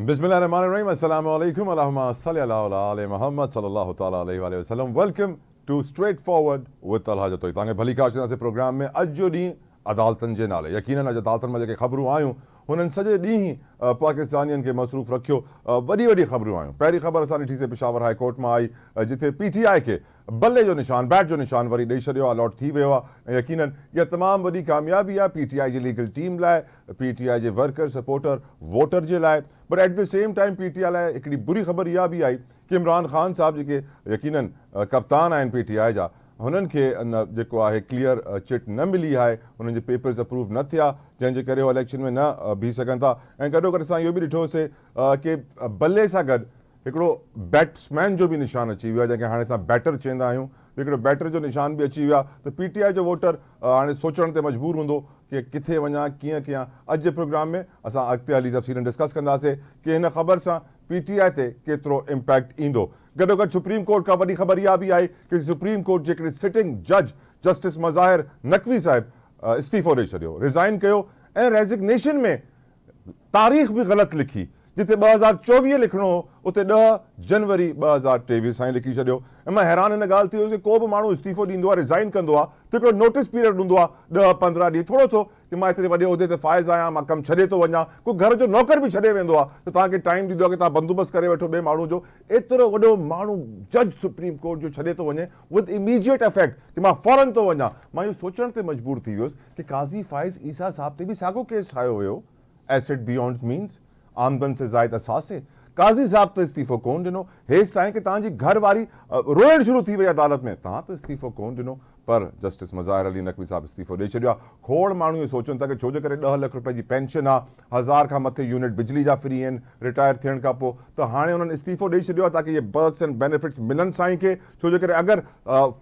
बिस्मिल्लाहिर्रहमानिर्रहीम, अस्सलाम वालेकुम व रहमतुल्लाहि अला मोहम्मद सल्लल्लाहु तआला अलैहि वसल्लम। Welcome to straight forward with Talha Jatoi. तव्हांखे भली कारशना से प्रोग्राम में अॼु जो ॾींहुं अदालतनि जे नाले, यकीनन अॼु अदालतनि में जेके ख़बरूं आयूं हुननि सॼे ॾींहुं ई पाकिस्तानियुनि खे मसरूफ़ रखियो। वॾी वॾी ख़बरूं आयूं। पहिरीं ख़बर असां ॾिठीसीं पेशावर हाई कोर्ट मां आई, जिथे PTI खे बल्ले जो निशान, बैट जो निशान वरी ॾेई छॾियो आहे, अलॉट थी वियो आहे। यकीनन इहा तमामु वॾी कामयाबी आहे PTI जी लीगल टीम लाइ, PTI जे वर्कर सपोर्टर वोटर जे लाइ। But at the same time PTI लाइ हिकिड़ी बुरी ख़बर इहा बि आई कि इमरान ख़ान साहब जेके यकीनन कप्तान आहिनि PTI जा, हुननि खे जेको आहे क्लियर चिट न मिली आहे, हुननि जे पेपर्स अप्रूव न थिया, जंहिंजे करे उहे इलेक्शन में न बीह सघनि था। ऐं गॾो गॾु असां इहो बि ॾिठोसीं कि बल्ले सां गॾु हिकिड़ो बैट्समैन जो बि निशान अची वियो आहे, जंहिंखे हाणे असां बैटर चवंदा आहियूं। हिकिड़ो बैटर जो निशान बि अची वियो आहे, त PTI जो वोटर हाणे सोचण ते मजबूर हूंदो कि किथे वञा, कीअं कयां। अॼु जे प्रोग्राम में असां अॻिते हली तफ़सीलन डिस्कस कंदासीं कि हिन ख़बर सां PTI ते केतिरो इम्पैक्ट ईंदो। गॾो गॾु सुप्रीम कोर्ट खां वॾी ख़बर इहा बि आई कि सुप्रीम कोर्ट जे हिकिड़े सिटिंग जज जस्टिस मज़ाहिर नक़वी साहिब इस्तीफ़ो ॾेई छॾियो, रिज़ाइन कयो। ऐं रेज़िग्नेशन में तारीख़ बि ग़लति लिखी, जिथे 2024 लिखणो हो उते 10 जनवरी 2023 सां लिखी छॾियो। ऐं मां हैरान हिन ॻाल्हि थी वियुसि कि को बि माण्हू इस्तीफ़ो ॾींदो आहे, रिज़ाइन कंदो आहे, त हिकिड़ो नोटिस पीरियड हूंदो आहे 10-15 ॾींहं, थोरो सो कि मां एतिरे वॾे उहिदे ते फ़ाइज़ आहियां, मां कमु छॾे थो वञा। को घर जो नौकर बि छॾे वेंदो आहे त तव्हांखे टाइम ॾींदो आहे कि तव्हां बंदोबस्तु करे वठो ॿिए माण्हू जो। एतिरो वॾो माण्हू जज सुप्रीम कोर्ट जो छॾे थो वञे विद इमीडिएट इफेक्ट कि मां फौरन थो वञा। मां इहो सोचण ते मजबूर थी वियुसि कि काज़ी फ़ाइज़ ईसा साहब ते बि साॻियो केस ठाहियो हुयो, एसेट बियॉन्ड मीन्स, आमदन से ज़ायद असासे। काज़ी साहब त इस्तीफ़ो कोन ॾिनो, हेसि ताईं कि तव्हांजी घर वारी रोइण शुरू थी वई अदालत में, तव्हां त इस्तीफ़ो कोन ॾिनो। पर जस्टिस मज़ाहिर अली नक़वी साहब इस्तीफ़ो ॾेई छॾियो आहे। खोड़ माण्हू इहो सोचनि था कि छो जे करे 10 लाख रुपए जी पेंशन आहे, 1000 खां मथे यूनिट बिजली जा फ्री आहिनि रिटायर थियण खां पोइ, त हाणे हुननि इस्तीफ़ो ॾेई छॾियो आहे ताकि इहे बर्क्स एंड बेनिफिट्स मिलनि साईं खे। छो जे करे अगरि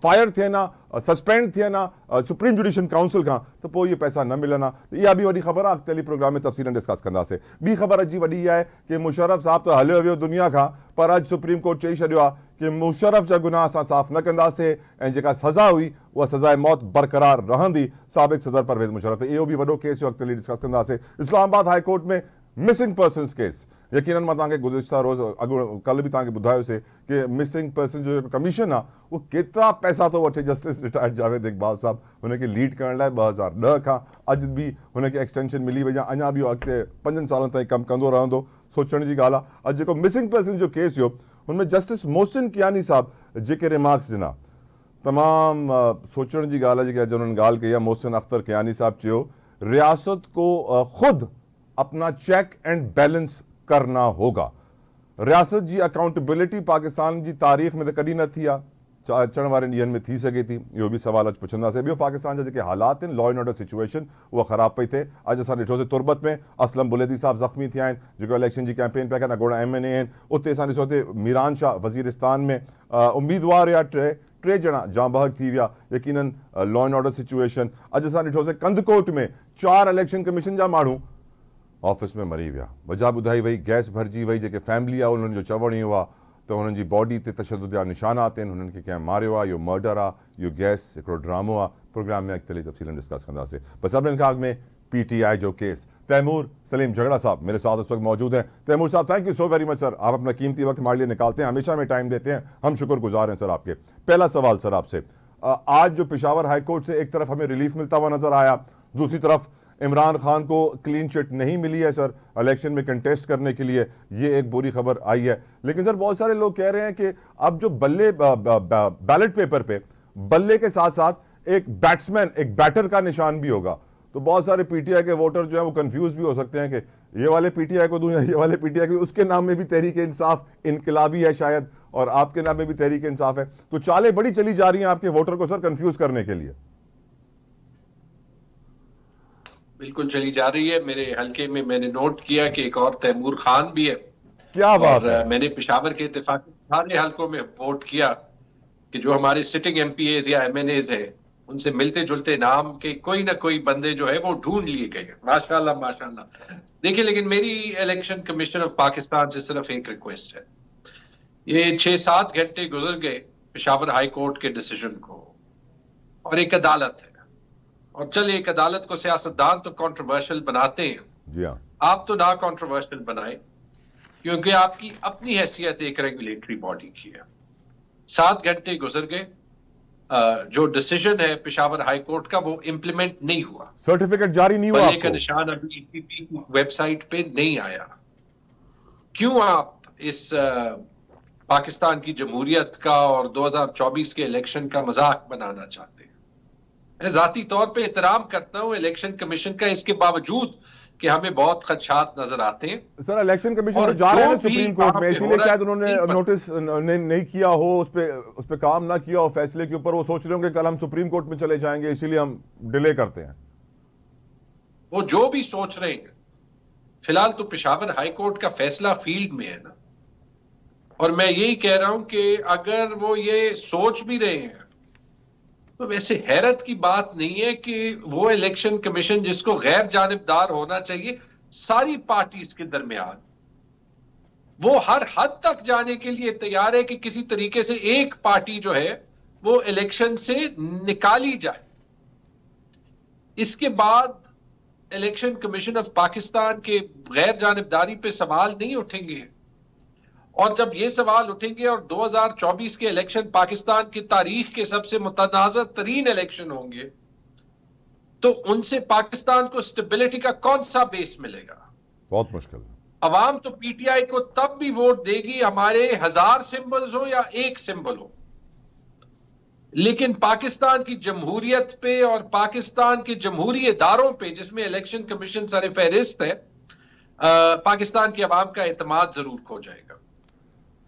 फायर थियनि हा, सस्पेंड थियनि हा सुप्रीम जुडिशियल काउंसिल खां, त पोइ इहे पैसा न मिलनि हा। त इहा बि वॾी ख़बर आहे, अॻिते हली प्रोग्राम में तफ़सीलन डिस्कस कंदासीं। ॿी ख़बर अॼु जी वॾी इहा आहे कि मुशर्रफ साहब त हलियो वियो दुनिया खां, पर अॼु सुप्रीम कोर्ट चई छॾियो आहे कि मुशर्रफ जा गुनाह असां साफ़ न कंदासीं ऐं जेका सज़ा हुई उहा सज़ाए मौत बरक़रार रहंदी। साबिक़ सदर परवेज़ मुशर्रफ, इहो बि वॾो केस जो अॻिते डिस्कस कंदासीं। इस्लामाबाद हाई कोर्ट में मिसिंग पर्सन्स केस, यकीनन मां तव्हांखे गुज़िश्ता रोज़ कल्ह बि तव्हांखे ॿुधायोसीं कि मिसिंग पर्सन जो जेको कमीशन आहे उहो केतिरा पैसा थो वठे। जस्टिस रिटायर्ड जावेद इक़बाल साहब हुनखे लीड करण लाइ 2010 खां अॼु बि हुनखे एक्सटेंशन मिली वई आहे, अञा बि अॻिते 5 सालनि ताईं कमु कंदो रहंदो। सोचण जी ॻाल्हि आहे। अॼु जेको मिसिंग पर्सन जो केस हुयो हुनमें जस्टिस मोहसिन कियानी साहब जेके रिमार्क्स ॾिना, तमामु सोचण जी ॻाल्हि आहे। जेके अॼु हुननि ॻाल्हि कई आहे, मोहसिन अख्तर कियानी साहब चयो, रियासत को खुद अपना चेक एंड बैलेंस करना होगा। रियासत जी अकाउंटेबिलिटी पाकिस्तान जी तारीख़ में त कॾहिं न थी आहे, अचण वारे ॾींहंनि में थी सघे थी, इहो बि सवाल अॼु पुछंदासीं। ॿियो पाकिस्तान जा जेके हालात आहिनि, लॉ एंड ऑर्डर सिचुएशन उहा ख़राब पई थिए। अॼु असां ॾिठोसीं तुर्बत में असलम बुलेदी साहब ज़ख़्मी थिया आहिनि, जेको इलेक्शन जी कैंपेन पिया कनि, अॻोड़ा MNA आहिनि। उते असां ॾिसोसीं मीरान शाह वज़ीरिस्तान में उम्मीदवार या टे ॼणा जां बहक थी विया। यकीनन लॉ एंड ऑर्डर सिचुएशन। अॼु असां ॾिठोसीं कंदकोट में 4 इलेक्शन कमीशन जा माण्हू ऑफिस में मरी विया। वजह ॿुधाई वई, गैस भरिजी वई। जेके फैमिली आहे उन्हनि जो चवण इहो आहे त हुननि जी बॉडी ते तशद्दुद जा निशानात आहिनि, हुननि खे कंहिं मारियो आहे, इहो मर्डर आहे, इहो गैस हिकिड़ो ड्रामो आहे। प्रोग्राम में अॻिते तफ़सीलन डिस्कस कंदासीं। बस सभिनी खां अॻु में PTI जो केस। तैमूर सलीम झगड़ा साहब मेरे साथ इस वक्त मौजूद हैं। तैमूर साहब, thank you so very much sir, आप अपना कीमती वक्त हमारे लिए निकालते हैं, हमेशा में टाइम देते हैं, हम शुक्रगुजार हैं सर आपके। पहला सवाल सर आपसे, आज जो पेशावर हाई कोर्ट से एक तरफ हमें रिलीफ मिलता हुआ नजर आया, दूसरी तरफ इमरान खान को क्लीन चिट नहीं मिली है सर इलेक्शन में कंटेस्ट करने के लिए, ये एक बुरी खबर आई है। लेकिन सर बहुत सारे लोग कह रहे हैं कि अब जो बल्ले बैलेट पेपर पे बल्ले के साथ साथ एक बैट्समैन, एक बैटर का निशान भी होगा, तो बहुत सारे PTI के वोटर जो है वो कंफ्यूज भी हो सकते हैं कि ये वाले PTI को दूं या ये वाले PTI को। उसके नाम में भी तहरीक इंसाफ इनकलाबी है शायद, और आपके नाम में भी तहरीक इंसाफ है, तो चालें बड़ी चली जा रही हैं आपके वोटर को सर कंफ्यूज करने के लिए। बिल्कुल चली जा रही है। मेरे हल्के में मैंने नोट किया कि एक और तैमूर खान भी है। क्या बात है। मैंने पेशावर के इत्तेफाक सारे हल्कों में वोट किया कि जो हमारे सिटिंग MPAs या MNAs है उनसे मिलते जुलते नाम के कोई ना कोई बंदे जो है वो ढूंढ लिए गए। माशाल्लाह माशाल्लाह। देखिए, लेकिन मेरी इलेक्शन कमीशन ऑफ पाकिस्तान से सिर्फ एक रिक्वेस्ट है। ये 6-7 घंटे गुजर गए पेशावर हाई कोर्ट के डिसीजन को, और एक अदालत है, और चल एक अदालत को सियासतदान तो कंट्रोवर्शियल बनाते हैं, जी हाँ, आप तो ना कंट्रोवर्शियल बनाए। क्योंकि आपकी अपनी हैसियत एक रेगुलेटरी बॉडी की है। 7 घंटे गुजर गए, जो डिसीजन है पेशावर हाई कोर्ट का वो इंप्लीमेंट नहीं हुआ, सर्टिफिकेट जारी नहीं हुआ, बल्ले का निशान अभी ईसीपी की वेबसाइट पे नहीं आया। क्यों आप इस पाकिस्तान की जमहूरियत का और 2024 के इलेक्शन का मजाक बनाना चाहते हैं? मैं जाती तौर पे एहतराम करता हूं इलेक्शन कमीशन का, इसके बावजूद कि हमें बहुत खदशात नजर आते हैं। सर इलेक्शन कमीशन तो जा रहे हैं सुप्रीम कोर्ट में, इसीलिए शायद उन्होंने नोटिस नहीं किया हो, उस पे काम ना किया हो फैसले के ऊपर। वो सोच रहे होंगे कल हम सुप्रीम कोर्ट में चले जाएंगे, इसीलिए हम डिले करते हैं। वो जो भी सोच रहे हैं, फिलहाल तो पेशावर हाई कोर्ट का फैसला फील्ड में है ना, और मैं यही कह रहा हूं कि अगर वो ये सोच भी रहे हैं तो वैसे हैरत की बात नहीं है कि वो इलेक्शन कमीशन जिसको गैर जानिबदार होना चाहिए सारी पार्टीज के दरमियान, वो हर हद तक जाने के लिए तैयार है कि किसी तरीके से एक पार्टी जो है वो इलेक्शन से निकाली जाए। इसके बाद इलेक्शन कमीशन ऑफ पाकिस्तान के गैर जानिबदारी पे सवाल नहीं उठेंगे, और जब ये सवाल उठेंगे और 2024 के इलेक्शन पाकिस्तान की तारीख के सबसे मुतनाज़ा तरीन इलेक्शन होंगे, तो उनसे पाकिस्तान को स्टेबिलिटी का कौन सा बेस मिलेगा? बहुत मुश्किल। अवाम तो पीटीआई को तब भी वोट देगी हमारे 1000 सिंबल्स हो या एक सिंबल हो, लेकिन पाकिस्तान की जमहूरियत पे और पाकिस्तान के जमहूरी इदारों पे जिसमें इलेक्शन कमीशन सर फहरिस्त है, पाकिस्तान की अवाम का एतमाद जरूर खो जाएगा।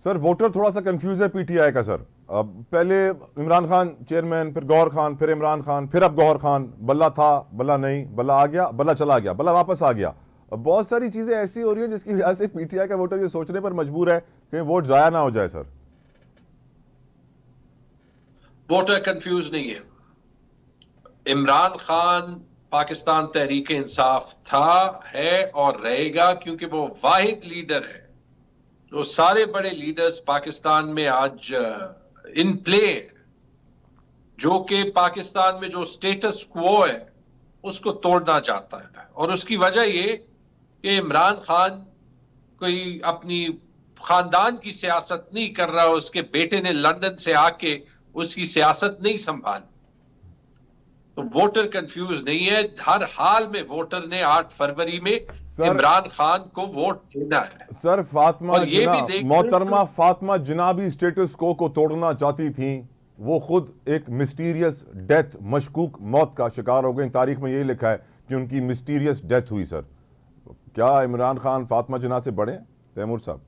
सर वोटर थोड़ा सा कंफ्यूज है पीटीआई का सर। पहले इमरान खान चेयरमैन, फिर गौहर खान, फिर इमरान खान, फिर अब गौहर खान। बल्ला था, बल्ला नहीं, बल्ला आ गया, बल्ला चला गया, बल्ला वापस आ गया। बहुत सारी चीजें ऐसी हो रही हैं जिसकी वजह से पीटीआई का वोटर ये सोचने पर मजबूर है कि वोट जाया ना हो जाए। सर वोटर कंफ्यूज नहीं है। इमरान खान पाकिस्तान तहरीक इंसाफ था, है और रहेगा, क्योंकि वो वाहिद लीडर है। जो सारे बड़े लीडर्स पाकिस्तान में आज इन प्ले, जो कि पाकिस्तान में जो स्टेटस क्वो है उसको तोड़ना चाहता है, और उसकी वजह ये कि इमरान खान कोई अपनी खानदान की सियासत नहीं कर रहा, उसके बेटे ने लंदन से आके उसकी सियासत नहीं संभाली। तो वोटर कंफ्यूज नहीं है, हर हाल में वोटर ने 8 फरवरी में इमरान खान को वोट देना है। सर फातिमा जिन्ना, मोहतरमा फातिमा जिन्ना भी स्टेटस को तोड़ना चाहती थी। वो खुद एक मिस्टीरियस डेथ, मशकूक मौत का शिकार हो गई। तारीख में यही लिखा है कि उनकी मिस्टीरियस डेथ हुई। सर क्या इमरान खान फातिमा जिन्ना से बड़े? तैमूर साहब,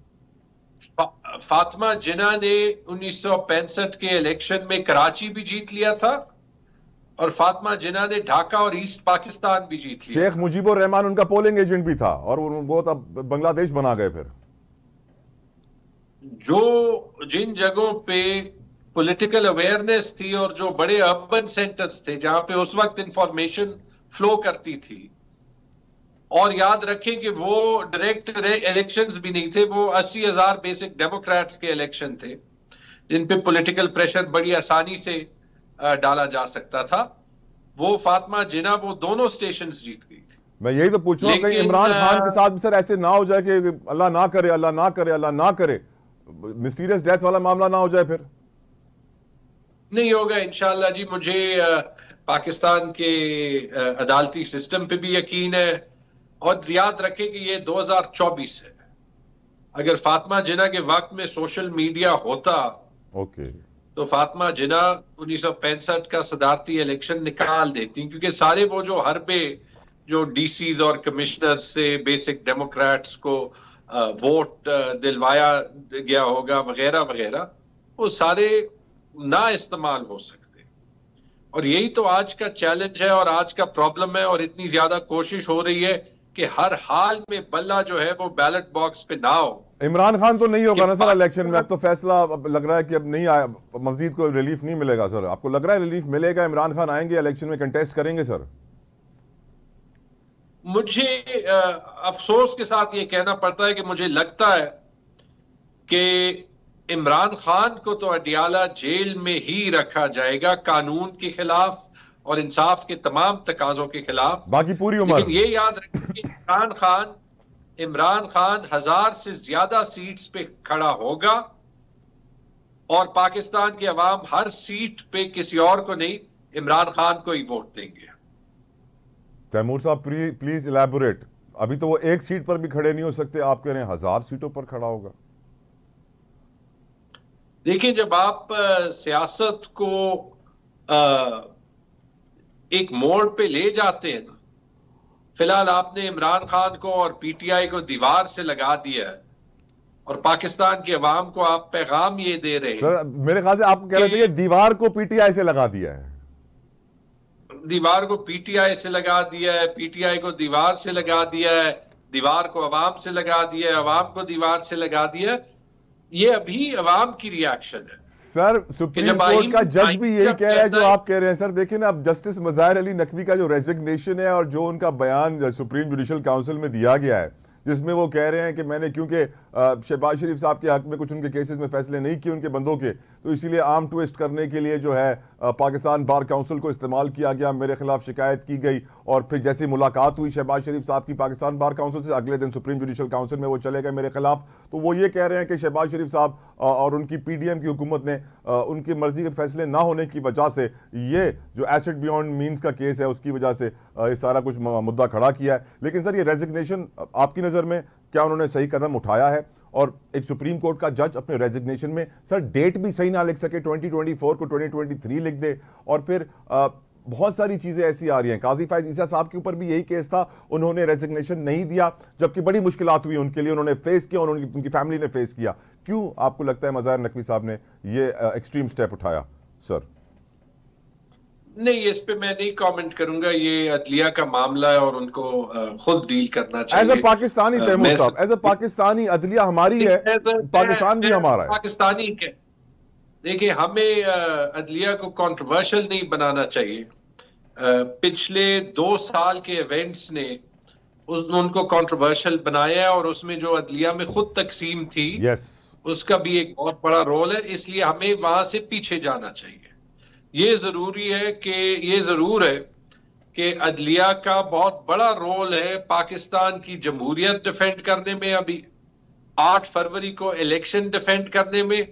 फातिमा जिन्ना ने 1965 के इलेक्शन में कराची भी जीत लिया था, और फातिमा जिन्ना ने ढाका और ईस्ट पाकिस्तान भी जीत लिया। शेख मुजीबुर रहमान उनका पोलिंग एजेंट भी था, और वो तब बांग्लादेश बना गए। फिर जो जिन जगहों पे पॉलिटिकल अवेयरनेस थी और जो बड़े अर्बन सेंटर्स थे जहां पे उस वक्त इंफॉर्मेशन फ्लो करती थी, और याद रखें कि वो डायरेक्ट इलेक्शंस भी नहीं थे, वो 80,000 बेसिक डेमोक्रेट्स के इलेक्शन थे जिन पे पॉलिटिकल प्रेशर बड़ी आसानी से डाला जा सकता था। वो फातिमा जिन्ना वो दोनों स्टेशंस जीत गई थी। मैं यही तो पूछ रहा हूं कि इमरान खान के साथ सर ऐसे ना हो जाए कि अल्लाह ना करे, अल्लाह ना करे, अल्लाह ना करे, मिस्टीरियस डेथ वाला मामला ना हो जाए। फिर नहीं होगा इंशाल्लाह जी। मुझे पाकिस्तान के अदालती सिस्टम पे भी यकीन है, और याद रखें कि ये 2024 है। अगर फातिमा जिन्ना के वक्त में सोशल मीडिया होता तो फातिमा जिन्ना 1965 का सदारती इलेक्शन निकाल देती, क्योंकि सारे वो जो हरबे जो डीसीज और कमिश्नर से बेसिक डेमोक्रेट्स को वोट दिलवाया गया होगा वगैरह वगैरह, वो सारे ना इस्तेमाल हो सकते। और यही तो आज का चैलेंज है और आज का प्रॉब्लम है, और इतनी ज्यादा कोशिश हो रही है कि हर हाल में बल्ला जो है वो बैलेट बॉक्स पे ना हो। इमरान खान तो नहीं होगा ना सर इलेक्शन में? अब तो फैसला अब लग रहा है कि अब नहीं आया, मजीद को रिलीफ नहीं मिलेगा। सर आपको लग रहा है रिलीफ मिलेगा? इमरान खान आएंगे इलेक्शन में, कंटेस्ट करेंगे? सर मुझे अफसोस के साथ ये कहना पड़ता है कि मुझे लगता है कि इमरान खान को तो अडियाला जेल में ही रखा जाएगा, कानून के खिलाफ और इंसाफ के तमाम तकाजों के खिलाफ। बाकी पूरी उम्र। लेकिन ये याद रखें कि इमरान खान इमरान खान 1000 से ज्यादा सीट्स पे खड़ा होगा और पाकिस्तान की अवाम हर सीट पे किसी और को नहीं, इमरान खान को ही वोट देंगे। तैमूर साहब प्लीज इलैबोरेट। अभी तो वो एक सीट पर भी खड़े नहीं हो सकते, आप कह रहे हैं 1000 सीटों पर खड़ा होगा। देखिए, जब आप सियासत को एक मोड़ पे ले जाते हैं ना, फिलहाल आपने इमरान खान को और पीटीआई को दीवार से लगा दिया है और पाकिस्तान की अवाम को आप पैगाम ये दे रहे हैं। सर मेरे ख्याल से आप कह रहे थे दीवार को पीटीआई से लगा दिया है। दीवार को पीटीआई से लगा दिया है, पीटीआई को दीवार से लगा दिया है, दीवार को अवाम से लगा दिया है, अवाम को दीवार से लगा दिया है। ये अभी अवाम की रिएक्शन है। सर सुप्रीम कोर्ट का जज भी यही कह रहा है जो आप कह रहे हैं। सर देखिए ना, अब जस्टिस मज़ाहिर अली नकवी का जो रेजिग्नेशन है और जो उनका बयान सुप्रीम जुडिशल काउंसिल में दिया गया है, जिसमें वो कह रहे हैं कि मैंने क्योंकि शहबाज शरीफ साहब के हक में कुछ उनके केसेस में फैसले नहीं किए उनके बंदों के, तो इसीलिए आर्म ट्विस्ट करने के लिए जो है पाकिस्तान बार काउंसिल को इस्तेमाल किया गया, मेरे खिलाफ शिकायत की गई और फिर जैसी मुलाकात हुई शहबाज शरीफ साहब की पाकिस्तान बार काउंसिल से, अगले दिन सुप्रीम जुडिशल काउंसिल में वो चले गए मेरे खिलाफ। तो वो ये कह रहे हैं कि शहबाज शरीफ साहब और उनकी पीडीएम की हुकूमत ने उनकी मर्जी के फैसले ना होने की वजह से ये जो एसेट बियॉन्ड मीन्स का केस है उसकी वजह से ये सारा कुछ मुद्दा खड़ा किया है। लेकिन सर ये रेजिग्नेशन आपकी नज़र में क्या उन्होंने सही कदम उठाया है? और एक सुप्रीम कोर्ट का जज अपने रेजिग्नेशन में सर डेट भी सही ना लिख सके, 2024 को 2023 लिख दे, और फिर बहुत सारी चीजें ऐसी आ रही हैं। काजी फैज ईसा साहब के ऊपर भी यही केस था, उन्होंने रेजिग्नेशन नहीं दिया जबकि बड़ी मुश्किलात हुई उनके लिए, उन्होंने फेस किया, उनकी फैमिली ने फेस किया। क्यों आपको लगता है मज़ाहिर नकवी साहब ने ये एक्सट्रीम स्टेप उठाया? सर नहीं, इस पे मैं नहीं कमेंट करूंगा, ये अदलिया का मामला है और उनको खुद डील करना चाहिए। एज ए पाकिस्तानी तैमूर साहब, एज ए पाकिस्तानी अदलिया हमारी है, पाकिस्तान भी हमारा है। पाकिस्तानी के देखिए, हमें अदलिया को कंट्रोवर्शियल नहीं बनाना चाहिए। पिछले 2 साल के इवेंट्स ने उनको कंट्रोवर्शियल बनाया है और उसमें जो अदलिया में खुद तकसीम थी उसका भी एक बहुत बड़ा रोल है, इसलिए हमें वहां से पीछे जाना चाहिए। ये जरूरी है कि ये जरूर है कि अदलिया का बहुत बड़ा रोल है पाकिस्तान की जमहूरियत डिफेंड करने में, अभी 8 फरवरी को इलेक्शन डिफेंड करने में,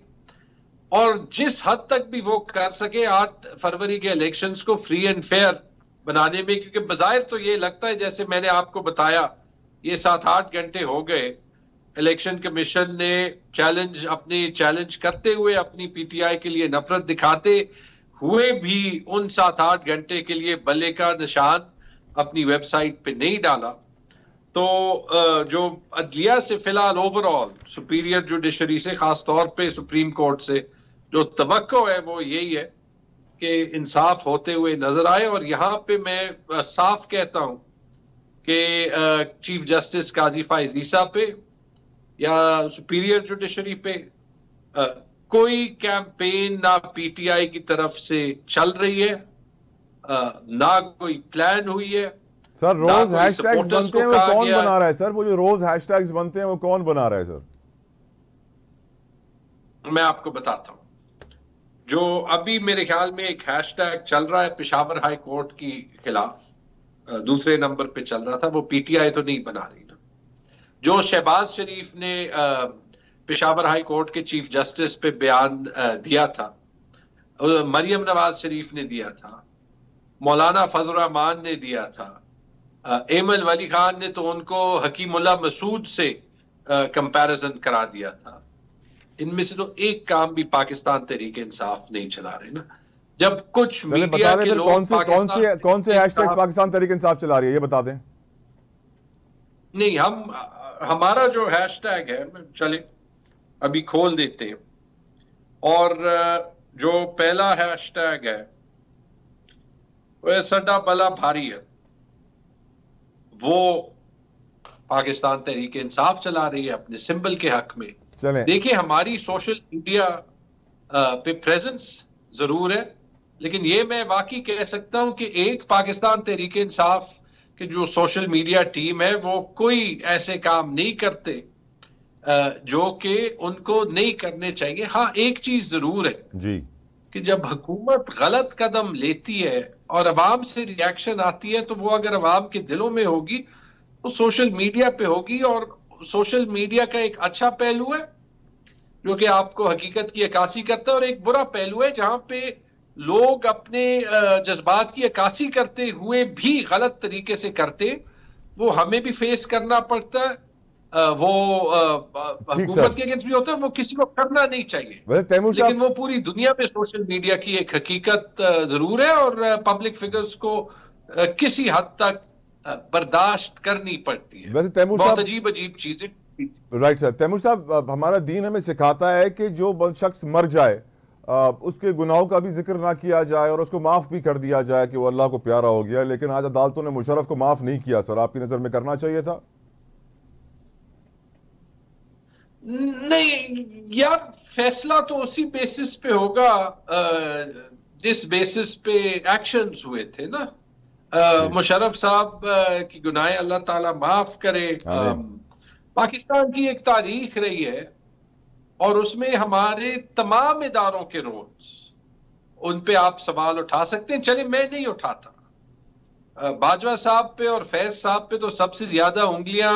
और जिस हद तक भी वो कर सके 8 फरवरी के इलेक्शंस को फ्री एंड फेयर बनाने में। क्योंकि बजाहिर तो ये लगता है, जैसे मैंने आपको बताया, ये 7-8 घंटे हो गए इलेक्शन कमीशन ने अपनी चैलेंज करते हुए, अपनी पीटीआई के लिए नफरत दिखाते हुए भी उन 7-8 घंटे के लिए बल्ले का निशान अपनी वेबसाइट पे नहीं डाला। तो जो अदलिया से फिलहाल ओवरऑल सुपीरियर जुडिशरी से, खास तौर पे सुप्रीम कोर्ट से जो तवक्को है वो यही है कि इंसाफ होते हुए नजर आए। और यहाँ पे मैं साफ कहता हूं कि चीफ जस्टिस काजी फाइज ईसा पे या सुपीरियर जुडिशरी पे कोई कैंपेन ना पीटीआई की तरफ से चल रही है, ना कोई प्लान हुई है। सर रोज हैशटैग्स बनते हैं, वो कौन बना रहा है? सर वो जो रोज हैशटैग्स बनते हैं वो कौन बना रहा है? सर मैं आपको बताता हूं। जो अभी मेरे ख्याल में एक हैशटैग चल रहा है पेशावर हाई कोर्ट की खिलाफ, दूसरे नंबर पे चल रहा था, वो पीटीआई तो नहीं बना रही ना। जो शहबाज शरीफ ने पेशावर हाई कोर्ट के चीफ जस्टिस पे बयान दिया था, मरियम नवाज शरीफ ने दिया था, मौलाना फजल रहमान ने दिया था, एमल वली खान ने तो उनको हकीमुल्लाह मसूद से कंपैरिजन करा दिया था। इनमें से तो एक काम भी पाकिस्तान तहरीक इंसाफ नहीं चला रहे ना। जब कुछ मीडिया के लोग कौन से हैशटैग पाकिस्तान तहरीक इंसाफ चला रही है, ये बता दें। नहीं, हमारा जो हैशटैग है, चले अभी खोल देते हैं, और जो पहला हैशटैग है वह सड्डा बला भारी है, वो पाकिस्तान तहरीक इंसाफ चला रही है अपने सिंबल के हक में। देखिए, हमारी सोशल मीडिया पे प्रेजेंस जरूर है, लेकिन ये मैं वाकई कह सकता हूं कि एक पाकिस्तान तहरीक इंसाफ कि जो सोशल मीडिया टीम है वो कोई ऐसे काम नहीं करते जो कि उनको नहीं करने चाहिए। हाँ, एक चीज जरूर है जी कि जब हुकूमत गलत कदम लेती है और अवाम से रिएक्शन आती है, तो वो अगर अवाम के दिलों में होगी वो सोशल मीडिया पे होगी। और सोशल मीडिया का एक अच्छा पहलू है जो कि आपको हकीकत की अक्कासी करता है, और एक बुरा पहलू है जहां पे लोग अपने जज्बात की अक्कासी करते हुए भी गलत तरीके से करते, वो हमें भी फेस करना पड़ता है। वो ठीक हुकूमत सर। के अगेंस्ट भी होता है, वो किसी को करना नहीं चाहिए। वैसे तैमूर लेकिन साहब, वो पूरी दुनिया में सोशल मीडिया की एक हकीकत जरूर है, और पब्लिक फिगर्स को किसी हद तक बर्दाश्त करनी पड़ती है। वैसे तैमूर बहुत साहब, अजीब अजीब चीजें। राइट सर, तैमूर साहब, हमारा दीन हमें सिखाता है कि जो शख्स मर जाए उसके गुनाहों का भी जिक्र ना किया जाए और उसको माफ भी कर दिया जाए कि वो अल्लाह को प्यारा हो गया। लेकिन आज अदालतों ने मुशर्रफ को माफ नहीं किया सर, आपकी नजर में करना चाहिए था? नहीं यार, फैसला तो उसी बेसिस पे होगा जिस बेसिस पे एक्शंस हुए थे ना। मुशर्रफ साहब की गुनाहें अल्लाह ताला माफ करे। आमीन। पाकिस्तान की एक तारीख रही है, और उसमें हमारे तमाम इदारों के रोल्स, उन पे आप सवाल उठा सकते हैं। चले, मैं नहीं उठाता। बाजवा साहब पे और फैज साहब पे तो सबसे ज्यादा उंगलियां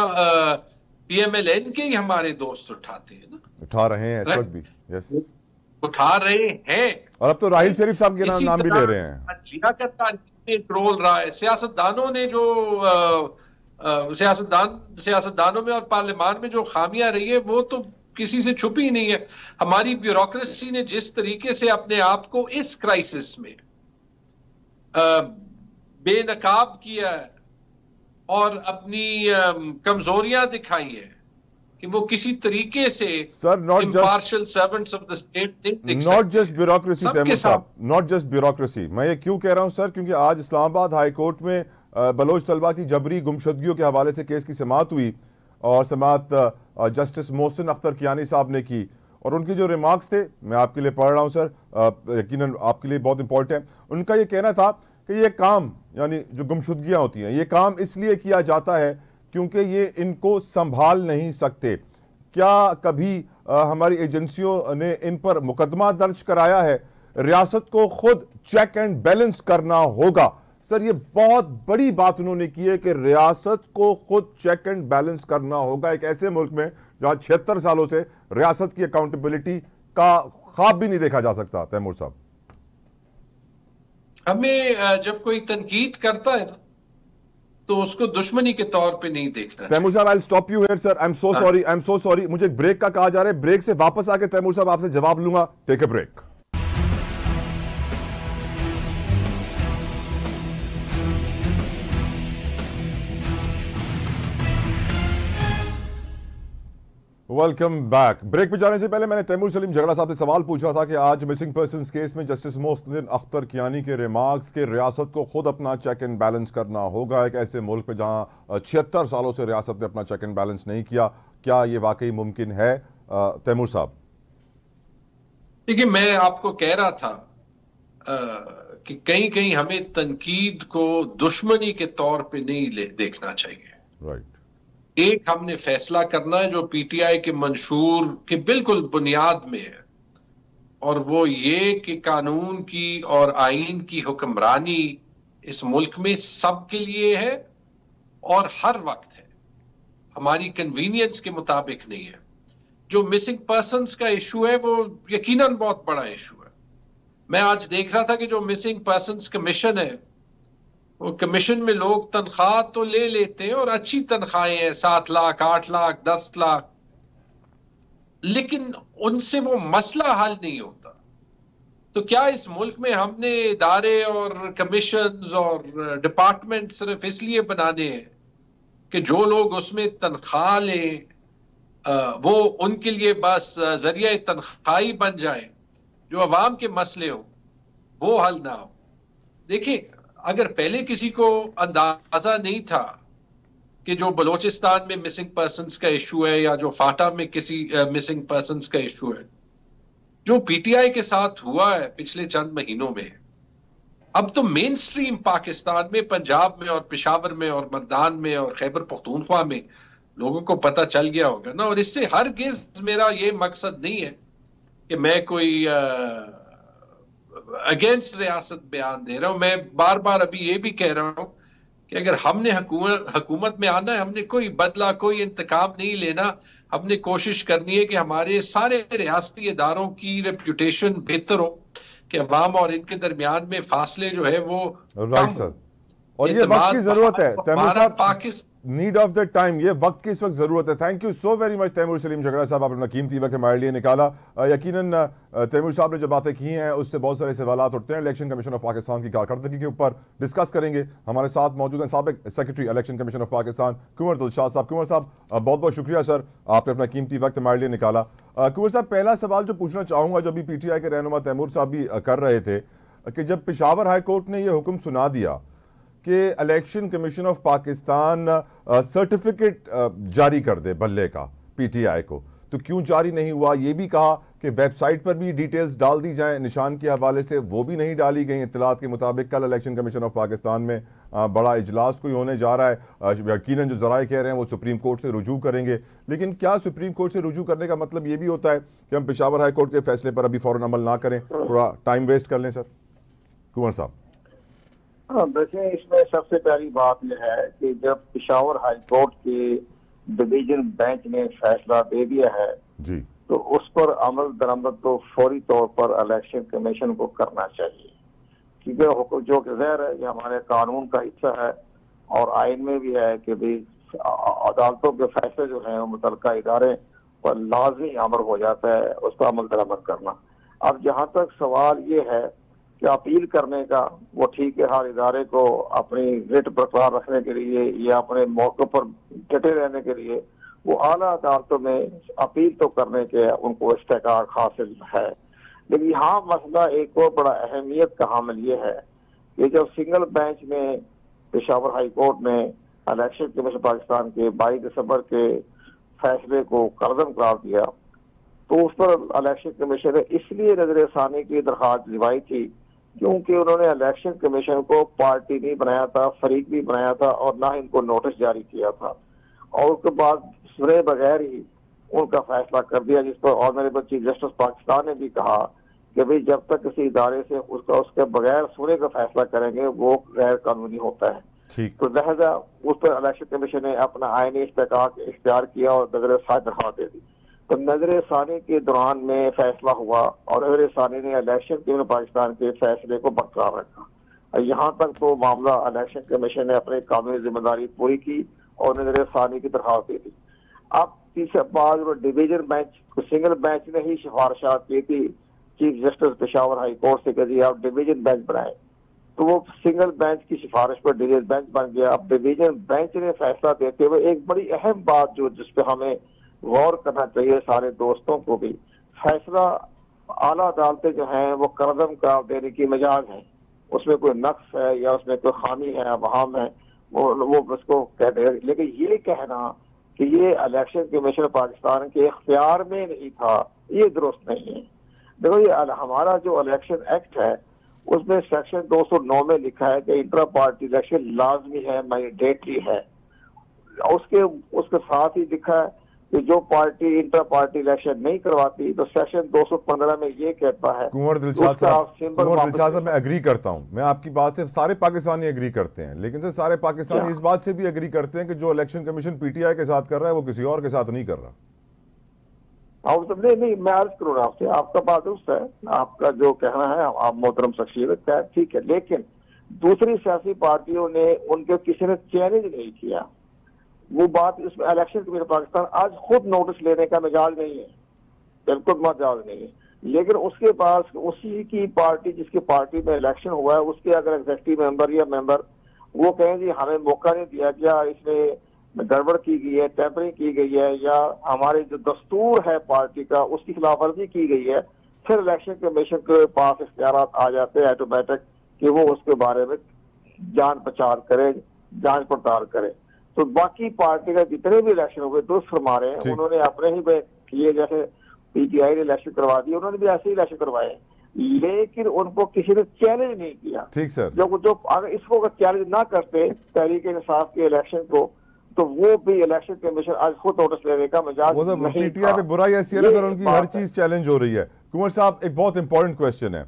PMLN के ही हमारे दोस्त उठाते हैं ना, उठा रहे हैं इस वक्त भी। यस, उठा रहे हैं। और अब तो राहिल शरीफ साहब के इसी नाम भी ले रहे हैं। तरह जिया का तारीख में एक रोल रहा है। सियासतदानों ने जो सियासतदानों में और पार्लियामान में जो खामियां रही है, वो तो किसी से छुपी नहीं है। हमारी ब्यूरोक्रेसी ने जिस तरीके से अपने आप को इस क्राइसिस में बेनकाब किया है और अपनी कमजोरियां दिखाई है कि वो किसी तरीके से sir, impartial servants of the state नहीं दिख सकते। नॉट जस्ट ब्यूरोक्रेसी सबके तैमूर साहब, साथ। Not just bureaucracy. मैं ये क्यों कह रहा हूं सर, क्योंकि आज इस्लामाबाद हाई कोर्ट में बलोच तलबा की जबरी गुमशुदगियों के हवाले से केस की समाअत हुई, और समाअत जस्टिस मोहसिन अख्तर कियानी साहब ने की, और उनके जो रिमार्क्स थे मैं आपके लिए पढ़ रहा हूं सर, यकीनन आपके लिए बहुत इंपॉर्टेंट है। उनका ये कहना था कि ये काम, यानी जो गुमशुदगियां होती हैं, ये काम इसलिए किया जाता है क्योंकि ये इनको संभाल नहीं सकते। क्या कभी हमारी एजेंसियों ने इन पर मुकदमा दर्ज कराया है? रियासत को खुद चेक एंड बैलेंस करना होगा। सर, ये बहुत बड़ी बात उन्होंने की है कि रियासत को खुद चेक एंड बैलेंस करना होगा एक ऐसे मुल्क में जहां 76 सालों से रियासत की अकाउंटेबिलिटी का ख्वाब भी नहीं देखा जा सकता। तैमूर साहब, हमें जब कोई तनकीद करता है ना, तो उसको दुश्मनी के तौर पे नहीं देखना। तैमूर साहब, I will stop you here sir, I am so sorry, I am so sorry. मुझे एक ब्रेक का कहा जा रहा है, ब्रेक से वापस आके तैमूर साहब आपसे जवाब लूंगा। Take a break. Welcome back. Break पे जाने से पहले मैंने तैमूर सलीम झगड़ा साहब से सवाल पूछा था कि आज मिसिंग पर्सन्स केस में जस्टिस मोहसिन अख्तर कियानी के रिमार्क्स के रियासत को खुद अपना चेक एंड बैलेंस करना होगा एक ऐसे मुल्क में जहां 76 सालों से रियासत ने अपना चेक एंड बैलेंस नहीं किया। क्या ये वाकई मुमकिन है तैमूर साहब? देखिए, मैं आपको कह रहा था कि कहीं कहीं हमें तनकीद को दुश्मनी के तौर पे नहीं देखना चाहिए। राइट। एक हमने फैसला करना है जो PTI के मंशूर के बिल्कुल बुनियाद में है, और वो ये कि कानून की और आइन की हुक्मरानी इस मुल्क में सबके लिए है और हर वक्त है, हमारी कन्वीनियंस के मुताबिक नहीं है। जो मिसिंग पर्सन्स का इशू है वो यकीनन बहुत बड़ा इशू है। मैं आज देख रहा था कि जो मिसिंग पर्सन्स कमीशन है, वो कमीशन में लोग तनख्वाह तो ले लेते हैं और अच्छी तनख्वाहें हैं, 7 लाख, 8 लाख, 10 लाख, लेकिन उनसे वो मसला हल नहीं होता। तो क्या इस मुल्क में हमने इदारे और कमीशंस और डिपार्टमेंट सिर्फ इसलिए बनाने हैं कि जो लोग उसमें तनख्वाह लें वो उनके लिए बस जरिया तनख्वाही बन जाए, जो अवाम के मसले हो वो हल ना हो? देखिए, अगर पहले किसी को अंदाजा नहीं था कि जो बलोचिस्तान में मिसिंग पर्सन्स का इशू है या जो फाटा में किसी मिसिंग पर्सन्स का इशू है, जो PTI के साथ हुआ है पिछले चंद महीनों में, अब तो मेन स्ट्रीम पाकिस्तान में, पंजाब में और पेशावर में और मर्दान में और खैबर पख्तूनख्वा में लोगों को पता चल गया होगा ना। और इससे हरगिज मेरा ये मकसद नहीं है कि मैं कोई अगेंस्ट रियासत बयान दे रहा हूं। मैं बार बार अभी ये भी कह रहा हूं कि अगर हमने हुकूमत में आना है, हमने कोई बदला, कोई इंतकाम नहीं लेना। हमने कोशिश करनी है कि हमारे सारे रियासती इदारों की रेप्यूटेशन बेहतर हो, कि अवाम और इनके दरमियान में फासले जो है वो राइट कम हो। सर, और ये वक्त की जरूरत है तैमूर भारत साहब, Pakistan need of the time, ये वक्त की इस वक्त जरूरत है। Thank you so very much Taimur Salim Jhagra साहब, आपने अपना कीमती वक्त हमारे लिए निकाला। यकीनन तैमूर साहब ने जो बातें की हैं उससे बहुत सारे सवाल उठते हैं। इलेक्शन कमीशन ऑफ पाकिस्तान की कारकर्दगी के ऊपर डिस्कस करेंगे। हमारे साथ मौजूद हैं साबिक secretary election commission of Pakistan Kunwar Dilshad साहब। कुंवर साहब बहुत बहुत शुक्रिया सर, आपने अपना कीमती वक्त हमारे लिए निकाला। कुंवर साहब, पहला सवाल जो पूछना चाहूँगा, जो अभी PTI के रहनुमा तैमूर साहब भी कर रहे थे, कि जब पेशावर हाई कोर्ट ने यह हुक्म सुना दिया कि election commission of Pakistan certificate जारी कर दे बल्ले का PTI को, तो क्यों जारी नहीं हुआ? ये भी कहा कि वेबसाइट पर भी डिटेल्स डाल दी जाएं निशान के हवाले से, वो भी नहीं डाली गई। इत्तलात के मुताबिक कल इलेक्शन कमीशन ऑफ पाकिस्तान में बड़ा इजलास कोई होने जा रहा है। यकीनन जो जराए कह रहे हैं वो सुप्रीम कोर्ट से रुजू करेंगे, लेकिन क्या सुप्रीम कोर्ट से रुजू करने का मतलब ये भी होता है कि हम पेशावर हाई कोर्ट के फैसले पर अभी फौरन अमल ना करें, थोड़ा टाइम वेस्ट कर लें? सर कुंवर साहब। हाँ, देखिए, इसमें सबसे पहली बात यह है कि जब पेशावर हाई कोर्ट के डिवीजन बेंच ने फैसला दे दिया है जी, तो उस पर अमल दरामद तो फौरी तौर पर इलेक्शन कमीशन को करना चाहिए, क्योंकि जो कि ज़ाहिर है ये हमारे कानून का हिस्सा है और आइन में भी है कि भाई अदालतों के फैसले जो हैं वो मुतल्लिका इदारे पर लाजमी अमल हो जाता है, उस पर अमल दरामद करना। अब जहाँ तक सवाल ये है कि अपील करने का, वो ठीक है, हर इदारे को अपनी रिट बरकरार रखने के लिए या अपने मौके पर डटे रहने के लिए वो आला अदालतों में अपील तो करने के उनको इस्तेकाक हासिल है। लेकिन यहाँ मसला एक और बड़ा अहमियत का हामिल ये है कि जब सिंगल बेंच में पेशावर हाई कोर्ट ने इलेक्शन कमीशन पाकिस्तान के 22 दिसंबर के फैसले को करदम करार दिया, तो उस पर इलेक्शन कमीशन ने इसलिए नजर सानी की दरखास्त दिलवाई थी क्योंकि उन्होंने इलेक्शन कमीशन को पार्टी नहीं बनाया था, फरीक भी बनाया था और ना इनको नोटिस जारी किया था, और उसके बाद सुने बगैर ही उनका फैसला कर दिया, जिस पर ऑनरेबल चीफ जस्टिस पाकिस्तान ने भी कहा कि भाई जब तक किसी इदारे से उसके बगैर सुने का फैसला करेंगे वो गैर कानूनी होता है। तो लिहाजा उस पर इलेक्शन कमीशन ने अपना आईनी इस्तेकाक इख्तियार किया और नजर सानी दरखास्त दे दी। तो नजर सानी के दौरान में फैसला हुआ और नजर सानी ने इलेक्शन कमीशन पाकिस्तान के फैसले को बरकरार रखा। यहाँ तक तो मामला इलेक्शन कमीशन ने अपनी कानूनी जिम्मेदारी पूरी की और नजर सानी की दरखास्त दे दी। अब तीसरे बाद डिवीजन बेंच, सिंगल बेंच ने ही सिफारिशात की थी chief justice Peshawar high court से कि जी आप डिवीजन बेंच बनाए, तो वो सिंगल बेंच की सिफारिश पर डिवीजन बेंच बन गया। अब डिवीजन बेंच ने फैसला देते हुए एक बड़ी अहम बात जो जिसपे हमें गौर करना चाहिए सारे दोस्तों को भी, फैसला आला अदालतें जो हैं वो करदम करार देने की मजाज है, उसमें कोई नक्स है या उसमें कोई खामी है, अवहाम है, वो उसको कहते हैं। लेकिन ये कहना कि ये इलेक्शन कमीशन पाकिस्तान के इख्तियार में नहीं था, ये दुरुस्त नहीं है। देखो, ये हमारा जो इलेक्शन एक्ट है उसमें सेक्शन 209 में लिखा है कि इंट्रा पार्टी इलेक्शन लाजमी है, मैंडेटरी है। उसके साथ ही लिखा है कि जो पार्टी इंटर पार्टी इलेक्शन नहीं करवाती तो सेक्शन 215 में ये कहता है। कुंवर दिलशाद साहब, मैं एग्री करता हूं, मैं आपकी बात से, सारे पाकिस्तानी एग्री करते हैं, लेकिन सर सारे पाकिस्तानी इस बात से भी एग्री करते हैं कि जो इलेक्शन कमीशन PTI के साथ कर रहा है वो किसी और के साथ नहीं कर रहा। नहीं, मैं अर्ज करूँ आपसे, आपका बात दुरुस्त है, आपका जो कहना है आप मोहतरम शख्सियत है, ठीक है, लेकिन दूसरी सियासी पार्टियों ने उनके किसी ने चैलेंज नहीं किया। वो बात इसमें इलेक्शन कमीशन पाकिस्तान आज खुद नोटिस लेने का मिजाज नहीं है, बिल्कुल मिजाज नहीं है, लेकिन उसके पास उसी की पार्टी जिसकी पार्टी में इलेक्शन हुआ है उसके अगर एग्जेक्टिव मेंबर या मेंबर वो कहें जी हमें मौका नहीं दिया गया, इसमें गड़बड़ की गई है, टेम्परिंग की गई है, या हमारे जो दस्तूर है पार्टी का उसकी खिलाफवर्जी की गई है, फिर इलेक्शन कमीशन के पास इख्तियार आ जाते हैं ऑटोमेटिक कि वो उसके बारे में जांच पड़ताल करे, जांच पड़ताल करे। तो बाकी पार्टी का जितने भी इलेक्शन हुए दुरुस्त फरमा रहे हैं, उन्होंने अपने ही किए, जैसे PTI ने इलेक्शन करवा दिए, उन्होंने भी ऐसे ही इलेक्शन करवाए, लेकिन उनको किसी ने चैलेंज नहीं किया। ठीक सर, जो अगर इसको अगर चैलेंज ना करते तहरीक इंसाफ के इलेक्शन को, तो वो भी इलेक्शन कमीशन आज खुद नोटिस लेने का मिजाज नहीं था। PTI पे बुराई ऐसी है ना सर, उनकी हर चीज चैलेंज हो रही है। कुंवर साहब, एक बहुत इंपॉर्टेंट क्वेश्चन है,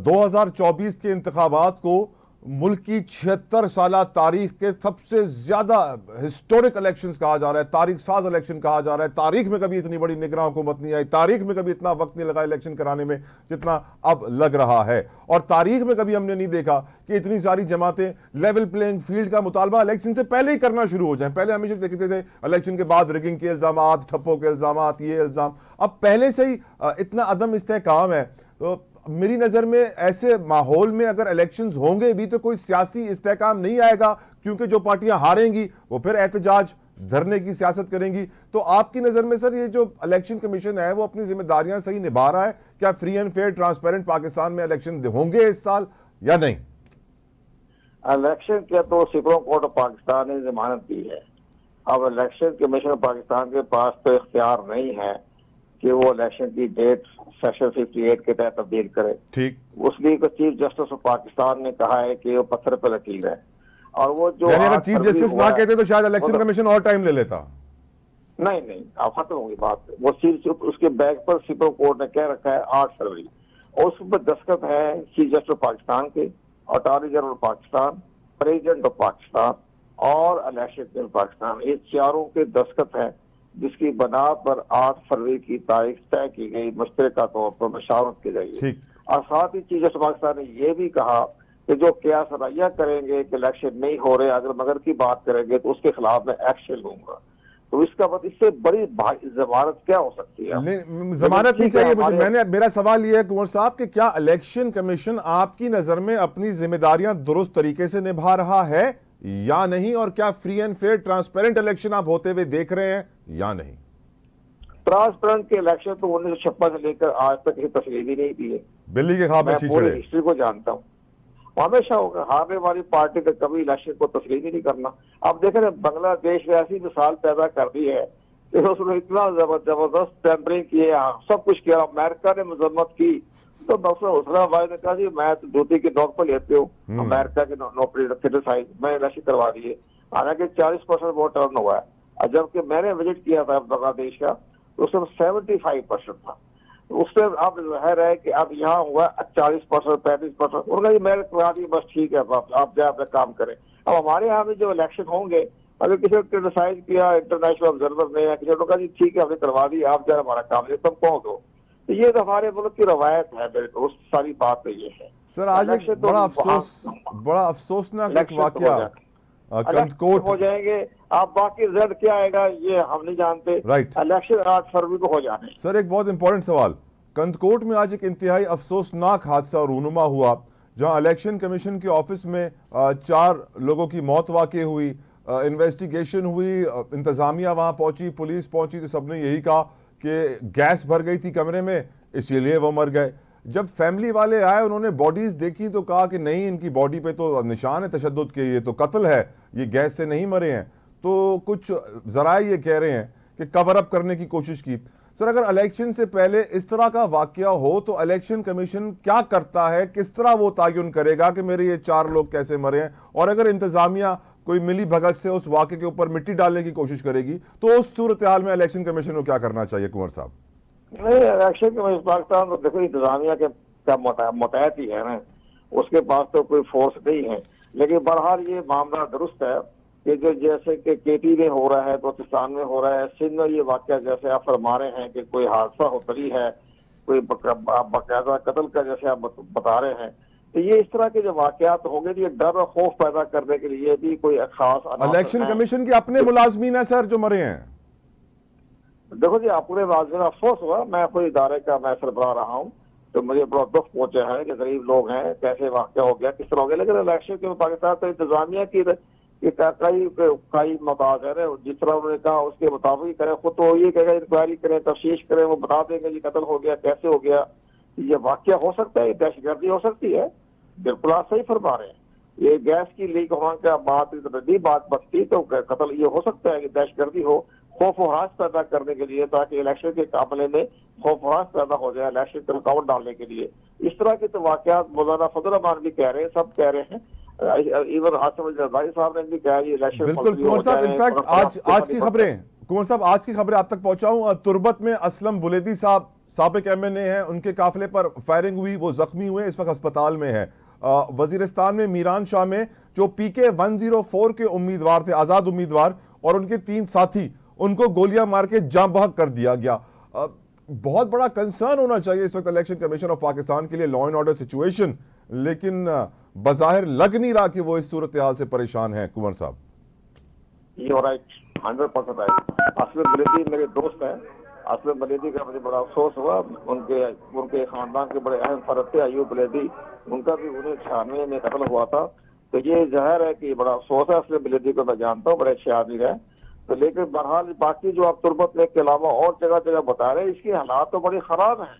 2024 के इंतखाबात को मुल्क की 76 साला तारीख के सबसे ज्यादा हिस्टोरिक इलेक्शंस कहा जा रहा है, तारीख साज इलेक्शन कहा जा रहा है। तारीख में कभी इतनी बड़ी निगरान हुकूमत नहीं आई, तारीख में कभी इतना वक्त नहीं लगा इलेक्शन कराने में जितना अब लग रहा है, और तारीख में कभी हमने नहीं देखा कि इतनी सारी जमातें लेवल प्लेइंग फील्ड का मुतालबा इलेक्शन से पहले ही करना शुरू हो जाए। पहले हमेशा देखते थे इलेक्शन के बाद रिगिंग के इल्जाम, ठप्पों के इल्जाम, ये इल्जाम, अब पहले से ही इतना अदम इस्तेहकाम है। तो मेरी नजर में ऐसे माहौल में अगर इलेक्शंस होंगे भी तो कोई सियासी इस्तेहकाम नहीं आएगा, क्योंकि जो पार्टियां हारेंगी वो फिर एहतजाज धरने की सियासत करेंगी। तो आपकी नजर में सर ये जो इलेक्शन कमीशन है वो अपनी जिम्मेदारियां सही निभा रहा है? क्या free and fair transparent Pakistan में इलेक्शन होंगे इस साल या नहीं? इलेक्शन के तो सुप्रीम कोर्ट ऑफ पाकिस्तान ने जमानत दी है। अब इलेक्शन कमीशन पाकिस्तान के पास तो इख्तियार नहीं है कि वो इलेक्शन की डेट सेक्शन 58 के तहत तब्दील करे। ठीक, उसलिए चीफ जस्टिस ऑफ पाकिस्तान ने कहा है कि वो पत्थर पर लकीर है, और वो जो अगर चीफ जस्टिस ना कहते तो शायद इलेक्शन कमीशन और टाइम ले लेता। नहीं, अब खत्म होगी बात। वो सिर्फ उसके बैग पर सुप्रीम कोर्ट ने कह रखा है 8 फरवरी, और उस पर दस्तखत है चीफ जस्टिस ऑफ पाकिस्तान के, attorney general Pakistan, president of Pakistan और इलेक्शन कमीशन पाकिस्तान, ये चारों के दस्तखत है, जिसकी बना पर 8 फरवरी की तारीख तय की गई, मुश्तरका तौर पर मशावरत की गई। और साथ ही चीफ जस्टिस पाकिस्तान ने यह भी कहा कि जो क्या रवैया करेंगे कि इलेक्शन नहीं हो रहे, अगर मगर की बात करेंगे तो उसके खिलाफ मैं एक्शन लूंगा। तो इसका मतलब इससे बड़ी जमानत क्या हो सकती है? जमानत नहीं चाहिए मुझे। मेरा सवाल यह है कुंवर साहब कि क्या इलेक्शन कमीशन आपकी नजर में अपनी जिम्मेदारियां दुरुस्त तरीके से निभा रहा है या नहीं, और क्या free and fair transparent election आप होते हुए देख रहे हैं या नहीं? ट्रांसपेरेंट के इलेक्शन तो 1956 से लेकर आज तक कहीं तस्लीम ही नहीं दी है। बिल्ली के ख्वाब में पूरी हिस्ट्री को जानता हूँ, हमेशा होगा हारने वाली पार्टी का कभी इलेक्शन को तस्लीम ही नहीं करना। अब देख रहे बांग्लादेश ने ऐसी मिसाल पैदा कर दी है कि उसने इतना जबरदस्त टेम्परिंग किए, सब कुछ किया, अमेरिका ने मजम्मत की, तो डॉक्टर हुसैन भाई ने कहा जी मैं तो ड्यूटी की नौक पर लेते हूँ, अमेरिका की नौकरी क्रिटिसाइज, मैं इलेक्शन करवा दिए, हालांकि 40% वोट टर्न हुआ है। और जबकि मैंने विजिट किया था बांग्लादेश का तो उसमें 75% था। उससे अब जाहिर है कि अब यहाँ हुआ 40%, 35%। उन्होंने जी मैं करवा दी, बस ठीक है, आप जाए अपना काम करें। अब हमारे यहाँ भी जो इलेक्शन होंगे, अगर किसी ने क्रिटिसाइज किया इंटरनेशनल ऑब्जर्वर ने या किसी ने कहा जी ठीक है हमने करवा दी, आप जाए हमारा काम नहीं, तुम कौन दो? तो ये तो हमारे मुल्क की रवायत है, बिल्कुल उस सारी बात तो ये है। सर आज एक बड़ा अफसोसनाक वाकया कंदकोट हो जाएंगे, आप बाकी रिजल्ट क्या आएगा ये हम नहीं जानते। राइट, इलेक्शन 8 फरवरी को हो जाने। सर एक बहुत इंपॉर्टेंट सवाल, कंदकोट में आज एक इंतहाई अफसोसनाक हादसा रूनुमा हुआ, जहां इलेक्शन कमीशन के ऑफिस में 4 लोगों की मौत वाक़ई हुई, इन्वेस्टिगेशन हुई, इंतजामिया वहां पहुंची, पुलिस पहुंची, तो सबने यही कहा कि गैस भर गई थी कमरे में इसीलिए वो मर गए। जब फैमिली वाले आए उन्होंने बॉडीज देखी तो कहा कि नहीं, इनकी बॉडी पे तो निशान है तशद्दुद के, ये तो कत्ल है, ये गैस से नहीं मरे हैं। तो कुछ जराए ये कह रहे हैं कि कवर अप करने की कोशिश की। सर अगर इलेक्शन से पहले इस तरह का वाकया हो तो इलेक्शन कमीशन क्या करता है, किस तरह वो तयन करेगा कि मेरे ये 4 लोग कैसे मरे हैं? और अगर इंतजामिया कोई मिली भगत से उस वाकये के ऊपर मिट्टी डालने की कोशिश करेगी तो उस सूरत हाल में इलेक्शन कमीशन को क्या करना चाहिए कुंवर साहब? नहीं, इलेक्शन कमीशन पाकिस्तान तो देखो इंतजामिया के क्या मुतहत ही है ना, उसके पास तो कोई फोर्स नहीं है। लेकिन बहरहाल ये मामला दुरुस्त है कि जो जैसे कि केटी में हो रहा है, पाकिस्तान में हो रहा है, सिंध में ये वाकया जैसे आप फरमा रहे हैं कि कोई हादसा होतरी है, कोई बाकायदा कत्ल का जैसे आप बता रहे हैं, तो ये इस तरह के जो वाकयात होंगे तो ये डर और खौफ पैदा करने के लिए भी कोई खास इलेक्शन कमीशन के अपने मुलाजमीन है सर जो मरे हैं। देखो जी अपने मुलाजमीन, अफसोस हुआ, मैं कोई इदारे का मैं सरबराह रहा हूँ तो मुझे बड़ा दुख पहुंचा है कि गरीब लोग हैं, कैसे वाकया हो गया, किस तरह हो गया। लेकिन इलेक्शन के पाकिस्तान तो इंतजामिया की कई मुताज है, जिस तरह उन्होंने कहा उसके मुताबिक करें, खुद तो ये कहेगा इंक्वायरी करें, तफ्तीश करें, वो बता देंगे जी कत्ल हो गया, कैसे हो गया, ये वाकया हो सकता है, दहशतगर्दी हो सकती है। बिल्कुल आप सही फरमा रहे हैं, ये गैस की लीक होने का बात बचती तो कत्ल ये हो सकता है कि दहशतगर्दी हो, खौफ वहरास पैदा करने के लिए, ताकि इलेक्शन के काबले में खौफ वहरास पैदा हो जाए, इलेक्शन को रुकावट डालने के लिए। इस तरह के तो वाकयात मौलाना फजल रहमान भी कह रहे हैं, सब कह रहे हैं, इवन आसिफ जरदारी साहब ने भी कहा इलेक्शन। बिल्कुल कुंवर साहब, इनफैक्ट आज की खबरें, कुंवर साहब आज की खबरें आप तक पहुंचाऊं। तुर्बत में असलम बुलेदी साहब साबिक MNA हैं, उनके काफिले पर फायरिंग हुई, वो जख्मी हुए, इस वक्त अस्पताल में है। वजीरिस्तान में मीरान शाह में जो PK 104 के उम्मीदवार थे, आजाद उम्मीदवार, और उनके 3 साथी, उनको गोलियां मार के जाँ बहक कर दिया गया। बहुत बड़ा कंसर्न होना चाहिए इस वक्त इलेक्शन कमीशन ऑफ पाकिस्तान के लिए लॉ एंड ऑर्डर सिचुएशन, लेकिन बज़ाहिर लग नहीं रहा कि वो इस सूरत हाल से परेशान हैं। कुंवर साहब, ये राइट, 100% राइट। असलम बलीदी मेरे दोस्त हैं। असलम बलीदी का मुझे बड़ा अफसोस हुआ, उनके खानदान के बड़े अहम फर्द थे अयूब बलीदी, उनका भी 1996 में कत्ल हुआ था। तो ये जाहिर है कि बड़ा अफसोस है। असलम बलीदी को मैं जानता हूँ, बड़े अच्छे आदमी रहे। तो लेकिन बहरहाल बाकी जो आप तुरबत लेक के अलावा और जगह जगह बता रहे हैं, इसके हालात तो बड़े खराब हैं।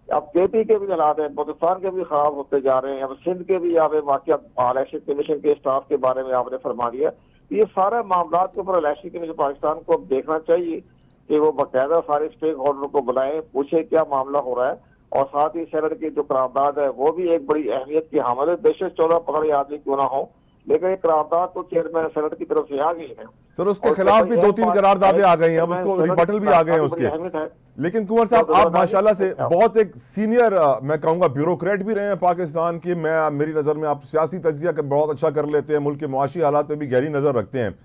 अब KP के भी हालात हैं, पाकिस्तान के भी खराब होते जा रहे हैं। अब सिंध के भी आप वाकई इलेक्शन कमीशन के स्टाफ के बारे में आपने फरमा दिया। ये सारे मामला के ऊपर इलेक्शन कमीशन पाकिस्तान को अब देखना चाहिए कि वो बाकायदा सारे स्टेक होल्डर को बुलाएं, पूछे क्या मामला हो रहा है। और साथ ही सेनेट की जो करारदाद है वो भी एक बड़ी अहमियत की हामिल है। बेशक 14 पकड़े आदमी क्यों ना हो, लेकिन एक करारदाद तो चेयरमैन सेनेट की तरफ से आ गई है। सर उसके खिलाफ भी 2-3 करारदादें आ गई हैं, अब उसको रिबटल भी आ गए हैं उसके। लेकिन कुंवर साहब, आप माशाल्लाह से बहुत एक सीनियर मैं कहूंगा ब्यूरोक्रेट भी रहे हैं पाकिस्तान की। मेरी नज़र में आप सियासी तज्जिया बहुत अच्छा कर लेते हैं, मुल्क के मुआशी हालात पे भी गहरी नज़र रखते हैं।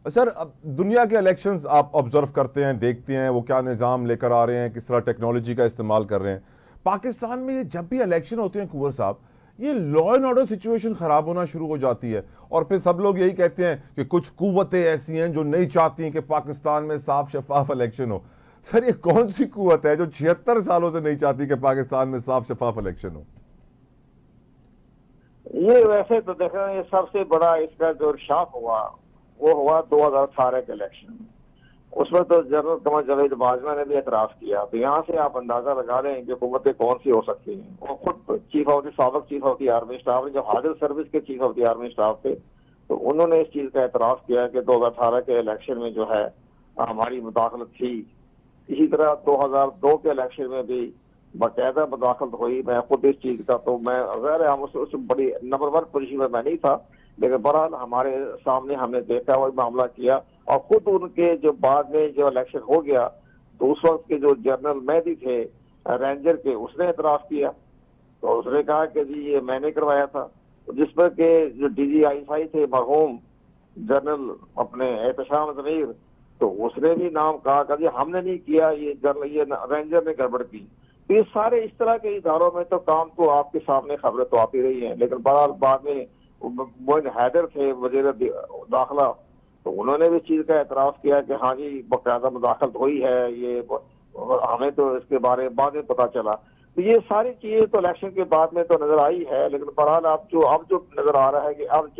सर, अब दुनिया के इलेक्शंस आप ऑब्जर्व करते हैं, देखते हैं वो क्या निज़ाम लेकर आ रहे हैं, किस तरह टेक्नोलॉजी का इस्तेमाल कर रहे हैं। पाकिस्तान में ये जब भी इलेक्शन होते हैं कुंवर साहब, ये लॉ एंड ऑर्डर सिचुएशन खराब होना शुरू हो जाती है, और फिर सब लोग यही कहते हैं कि कुछ कुव्वतें ऐसी हैं जो नहीं चाहती हैं कि पाकिस्तान में साफ शफाफ इलेक्शन हो। सर, ये कौन सी कुव्वत है जो 76 सालों से नहीं चाहती कि पाकिस्तान में साफ शफाफ इलेक्शन हो? ये वैसे तो देखा, ये सबसे बड़ा इसका जो शाख हुआ वो हुआ 2018 के इलेक्शन। उसमें तो जनरल कमर जावेद बाजवा ने भी एतराज किया। तो यहाँ से आप अंदाजा लगा लें कि हुकूमतें कौन सी हो सकती हैं। वो खुद साबिक chief of the army staff, जो हाजिर सर्विस के chief of the army staff थे, तो उन्होंने इस चीज का एतराज किया कि 2018 के इलेक्शन में जो है हमारी मुदाखलत थी। इसी तरह 2002 के इलेक्शन में भी बाकायदा मुदाखलत हुई। मैं खुद इस चीज का, तो मैं अगर हम उस बड़ी नंबर 1 पोजीशन में मैं नहीं था, लेकिन बहरहाल हमारे सामने हमने देखा, वही मामला किया। और खुद उनके जो बाद में जो इलेक्शन हो गया, तो उस वक्त के जो जनरल मेहदी थे रेंजर के, उसने एतराज किया। तो उसने कहा कि जी ये मैंने करवाया था। तो जिस पर के जो DGI थे मरहूम जनरल अपने एहतशाम ज़मीर, तो उसने भी नाम कहा कि जी हमने नहीं किया, ये रेंजर ने गड़बड़ की। तो ये सारे इस तरह के इदारों में तो काम तो आपके सामने खबरें तो आती रही हैं। लेकिन बहरहाल बाद में मोइन हैदर थे वज़ीर दाखिला, तो उन्होंने भी चीज का एतराज किया कि हाँ जी बाकायदा मुदाखलत हुई है, ये हमें तो इसके बारे में बाद में पता चला। तो ये सारी चीजें तो इलेक्शन के बाद में तो नजर आई है। लेकिन बहरहाल अब जो नजर आ रहा है कि अब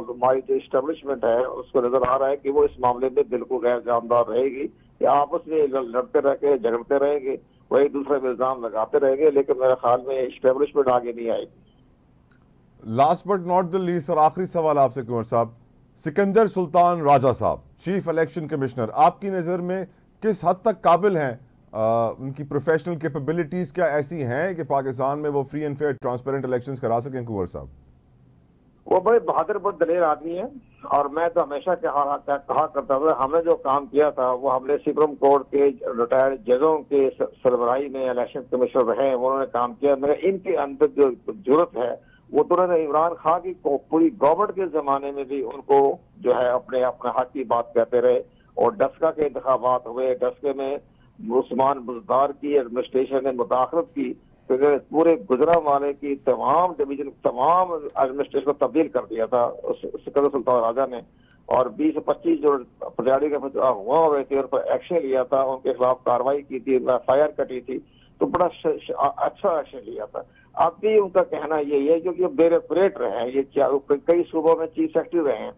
हमारी जो इस्टेब्लिशमेंट है उसको नजर आ रहा है कि वो इस मामले में बिल्कुल गैर जानदार रहेगी, कि आपस में लड़ते रहेंगे, झगड़ते रहेंगे, वही दूसरे में इल्जाम लगाते रहेंगे। लेकिन मेरे ख्याल में इस्टेब्लिशमेंट आगे नहीं आएगी। Last but not the least और आखिरी सवाल आपसे कुंवर साहब, सिकंदर सुल्तान राजा साहब, चीफ इलेक्शन कमिश्नर, आपकी नज़र में किस हद तक काबिल हैं? उनकी प्रोफेशनल कैपेबिलिटीज क्या ऐसी हैं कि पाकिस्तान में वो free and fair transparent elections करा सकें? कुंवर साहब, वो बड़े बहादुर बहुत दलेर आदमी है। और मैं तो हमेशा कहा करता था, हमने जो काम किया था वो हमने सुप्रीम कोर्ट के रिटायर्ड जजों के सरबराही में इलेक्शन कमिश्नर रहे, उन्होंने काम किया। मगर इनके अंदर जो जरूरत है वो तो उन्होंने इमरान खान की पूरी गवर्नमेंट के जमाने में भी उनको जो है अपने हक की बात कहते रहे। और डस्का के इंतखाबात हुए, डस्के में उस्मान बुज़दार की एडमिनिस्ट्रेशन ने मुदाखलत की, तो पूरे गुजरांवाले की तमाम डिवीजन, तमाम एडमिनिस्ट्रेशन को तब्दील कर दिया था सिकंदर सुल्तान राजा ने। और 20-25 जो पटियाली के हुआ हुए थे उन पर एक्शन लिया था, उनके खिलाफ कार्रवाई की थी, FIR कटी थी, तो बड़ा अच्छा एक्शन लिया था। अब भी उनका कहना यही है, क्योंकि ब्यूरोक्रेट रहे हैं, ये कई सूबों में चीफ सेक्रेटरी रहे हैं,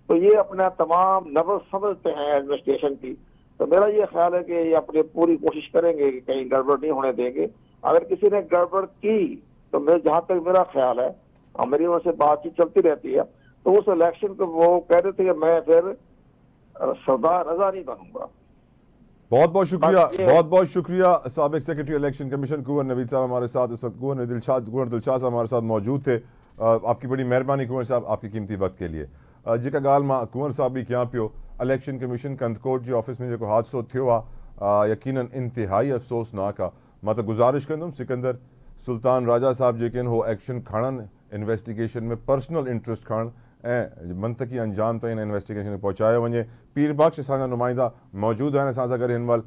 तो ये अपना तमाम नब्ज़ समझते हैं एडमिनिस्ट्रेशन की। तो मेरा ये ख्याल है कि ये अपनी पूरी कोशिश करेंगे कि कहीं गड़बड़ नहीं होने देंगे। अगर किसी ने गड़बड़ की तो मैं, जहाँ तक मेरा ख्याल है, मेरी उनसे बातचीत चलती रहती है, तो उस इलेक्शन को वो कह रहे थे कि मैं फिर सरदार रजा नहीं बनूंगा। बहुत बहुत शुक्रिया साबिक सेक्रेटरी इलेक्शन कमीशन कुंवर नवीद साहब हमारे साथ इस वक्त, कुंवर दिलशाद साहब हमारे साथ मौजूद थे। आपकी बड़ी मेहरबानी कुंवर साहब, आपकी कीमती वक्त के लिए। जेका गाल मां कुंवर साहब भी क्या पियो इलेक्शन कमीशन कंदकोट जी ऑफिस में जो हादसो थियो आहे यकीनन इंतहाई अफसोसनाक आहे। मां त गुज़ारिश कंदुमि सिकंदर सुल्तान राजा साहब जेके हो एक्शन खणनि इन्वेस्टिगेशन में पर्सनल इंटरेस्ट खणण ऐं मंतकी अंजाम ताईं इन्वेस्टिगेशन खे पहुचायो वञे। पीर बख्श असांजा नुमाइंदा मौजूदु आहिनि असां सां गॾु हिन महिल।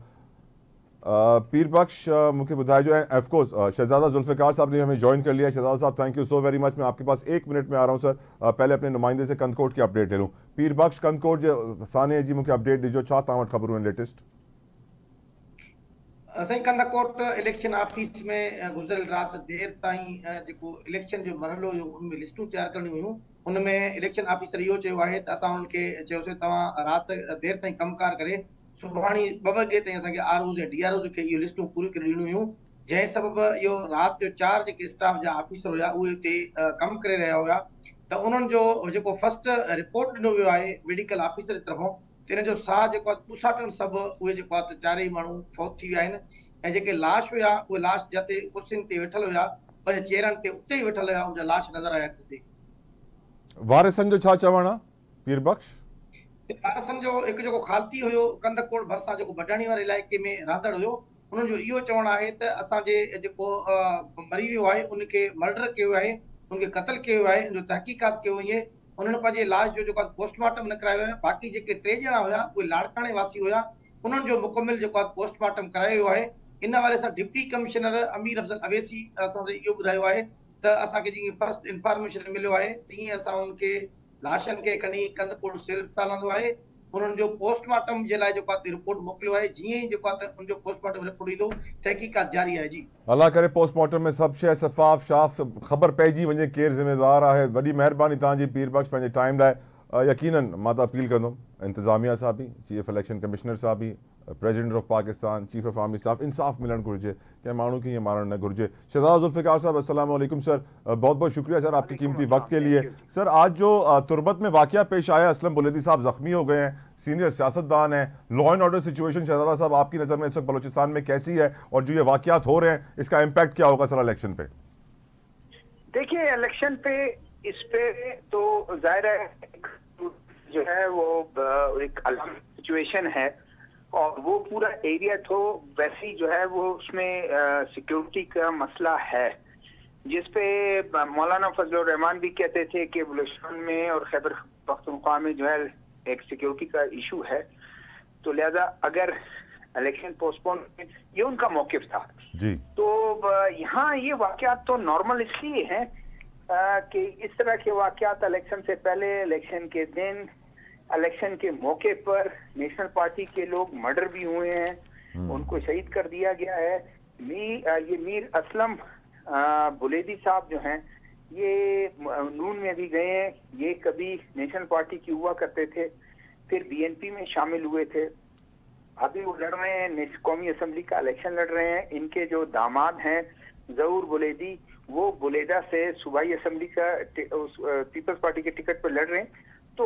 पीर बख्श मुझे बुधाइजो है ऑफकोर्स शहजादा जुल्फ़िकार साहब ने हमें ज्वाइन कर लिया है। शहजादा साहब thank you so very much. मैं आपके पास 1 मिनट में आ रहा हूँ सर। पहले अपने नुमाइंदे से कंदकोट की अपडेट ले लूँ। पीर बख्श कंदकोट जो साने जी मुझे अपडेट ॾिजो, छा तव्हां वटि ख़बरूं आहिनि लेटेस्ट? साईं कंदकोट इलेक्शन ऑफिस में गुज़िरियल रात देर ताईं जेको इलेक्शन जो मरहलो हुयो उनमें लिस्टूं तैयार करणी हुयूं। उनमें इलेक्शन ऑफिसर इहो चयो आहे त असां उनखे चयोसीं तव्हां राति देर ताईं कमकार करे सुभाणे 2 वॻे ताईं असांखे आरओ ऐं डीआरओ खे इहो लिस्टूं पूरी करे ॾियणियूं हुयूं, जंहिं सबबु इहो राति जो 4 जेके स्टाफ जा ऑफिसर हुया उहे हिते कमु करे रहिया हुया। त उन्हनि जो जेको फर्स्ट रिपोर्ट ॾिनो वियो आहे मेडिकल ऑफिसर जी तरफ़ां, तिन जो साह जेको आहे पुसाटण सभु उहे जेको आहे त 4 ई माण्हू फौत थी विया आहिनि ऐं जेके लाश हुया उहे लाश जिते कुर्सियुनि ते वेठल हुया, पंहिंजे चेहरनि ते उते ई वेठल हुया, उनजा लाश नज़र आया हिते। वारिसनि जो छा चवणु आहे पीर बख्श? वारिसनि जो हिकु जेको खालती हुयो कंदकोट भरिसां जेको बडाणी वारे इलाइक़े में रहंदड़ हुयो, उन्हनि जो इहो चवणु आहे त असांजे जेको मरी वियो आहे उनखे मर्डर कयो आहे, उनखे क़तल कयो आहे, उनजो तहक़ीक़ात कयो वञे। उन्हनि पंहिंजे लाश जो जेको पोस्टमार्टम न करायो आहे। बाक़ी जेके 3 ॼणा हुया उहे लाड़काणे वासी हुया, उन्हनि जो मुकमिल जेको आहे पोस्टमार्टम करायो वियो आहे। इन वारे सां डिप्टी कमिश्नर अमीर अफजल अवैसी असांखे इहो ॿुधायो आहे त असांखे जीअं फर्स्ट इंफॉर्मेशन मिलियो आहे तीअं असां उनखे लाशनि खे खणी कंदकोट सिविल अस्पताल हलंदो आहे। उन्हनि जो पोस्टमार्टम जे लाइ जेको आहे रिपोर्ट मोकिलियो आहे। जीअं ई जेको आहे त उनजो पोस्टमार्टम रिपोर्ट ईंदो तहक़ीक़ात जारी आहे। जी अल्लाह करे पोस्टमार्टम में सभु शइ शफ़ाफ़ शाफ़ ख़बर पइजी वञे केरु ज़िम्मेदार आहे। वॾी महिरबानी तव्हांजी पीर बख्श पंहिंजे टाइम लाइ। यकीनन मां त अपील कंदुमि इंतज़ामिया सां बि, चीफ इलेक्शन कमिश्नर सां बि, president of Pakistan, chief of army staff, इंसाफ़ मिलणु घुरिजे, कंहिं माण्हू खे ईअं मारणु न घुरिजे। शहजादा जुल्फ़िकार साहब अस्सलाम वालेकुम सर, बहुत बहुत शुक्रिया सर आपके कीमती वक्त के लिए। सर आज जो तुर्बत में वाक़या पेश आया, असलम बुलेदी साहब ज़ख्मी हो गए हैं, सीनियर सियासतदान हैं, लॉ एंड ऑर्डर सिचुएशन शहजादा साहब आपकी नज़र में इस वक्त बलूचिस्तान में कैसी है और जो ये वाक़यात हो रहे हैं इसका इम्पैक्ट क्या होगा सर इलेक्शन पे? देखिए इलेक्शन पे इस पे तो जाहिर है जो है वो एक अलग सिचुएशन है और वो पूरा एरिया तो वैसे ही जो है वो उसमें सिक्योरिटी का मसला है, जिसपे मौलाना फजलुर रहमान भी कहते थे कि बलूचिस्तान में और खैबर पख्तूनख्वा में जो है एक सिक्योरिटी का इशू है। तो लिहाजा अगर इलेक्शन पोस्टपोन, ये उनका मौक़िफ़ था जी। तो यहाँ ये वाक़यात तो नॉर्मल इसलिए हैं कि इस तरह के वाक़यात इलेक्शन से पहले, इलेक्शन के दिन, इलेक्शन के मौके पर नेशनल पार्टी के लोग मर्डर भी हुए हैं, उनको शहीद कर दिया गया है। ये मीर असलम बुलेदी साहब जो हैं ये नून में भी गए हैं, ये कभी नेशनल पार्टी की हुआ करते थे, फिर बीएनपी में शामिल हुए थे, अभी वो लड़ रहे हैं, कौमी असम्बली का इलेक्शन लड़ रहे हैं। इनके जो दामाद हैं ज़हूर बुलेदी, वो बुलेदा से सूबाई असम्बली का पीपल्स पार्टी के टिकट पर लड़ रहे हैं। तो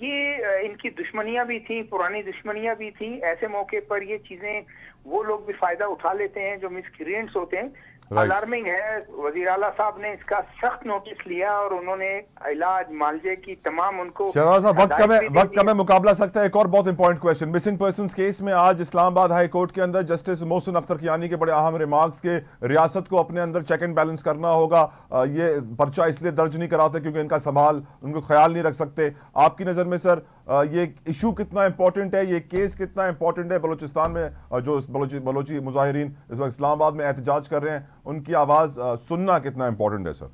ये इनकी दुश्मनियां भी थी, पुरानी दुश्मनियां भी थी। ऐसे मौके पर ये चीजें वो लोग भी फायदा उठा लेते हैं जो मिसक्रिएंट्स होते हैं। अलार्मिंग है, वजीर आला साहब ने इसका सख्त नोटिस लिया और उन्होंने इलाज मालजे की तमाम उनको शहजादा साहब वक्त कम है, मुकाबला सकता है। एक और बहुत important question, missing persons case में आज इस्लामाबाद हाई कोर्ट के अंदर जस्टिस मोहसिन अख्तर कियानी के बड़े अहम रिमार्क्स के रियासत को अपने अंदर चेक एंड बैलेंस करना होगा, ये पर्चा इसलिए दर्ज नहीं कराते क्योंकि इनका संभाल उनको ख्याल नहीं रख सकते। आपकी नज़र में सर ये इशू कितना इंपॉर्टेंट है, ये केस कितना इंपॉर्टेंट है बलूचिस्तान में जो बलोची मुजाहिरीन इस वक्त इस्लामाबाद में एहतजाज कर रहे हैं, उनकी आवाज़ सुनना कितना इंपॉर्टेंट है सर?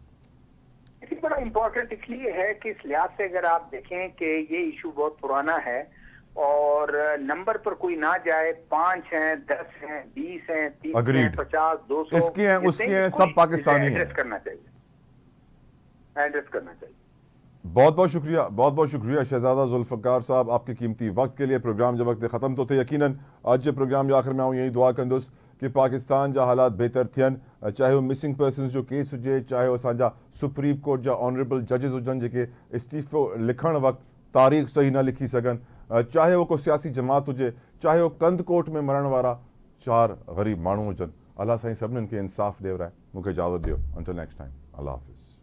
बड़ा इंपॉर्टेंट इसलिए है कि इस लिहाज से अगर आप देखें कि ये इशू बहुत पुराना है और नंबर पर कोई ना जाए, 5 हैं, 10 हैं, 20 हैं, 30 हैं, 50, 200, इसके हैं उसके हैं, सब पाकिस्तानी हैं। एड्रेस करना चाहिए। बहुत बहुत शुक्रिया शहजादा जुल्फ़िकार साहब आपके कीमती वक्त के लिए। प्रोग्राम जो वक्त ख़त्म तो थे, यकीनन आज जे प्रोग्राम जे आख़िर में आऊं यही दुआ कंदुसि कि पाकिस्तान जा हालात बेहतर थियनि, चाहे वो मिसिंग पर्सन्स जो केस हुजे, चाहे वो असांजा सुप्रीम कोर्ट जा ऑनरेबल जजिस हुजनि जेके इस्तीफ़ो लिखण वक़्तु तारीख़ सही न लिखी सघनि, चाहे वो को सियासी जमात हुजे, चाहे वो कंदकोट में मरण वारा 4 ग़रीब माण्हू हुजनि। अल्लाह साईं सभिनीनि खे इंसाफ़ ॾियो। मूंखे इजाज़त ॾियो। अंटिल नेक्स्ट टाइम, अल्लाह हाफ़िज़।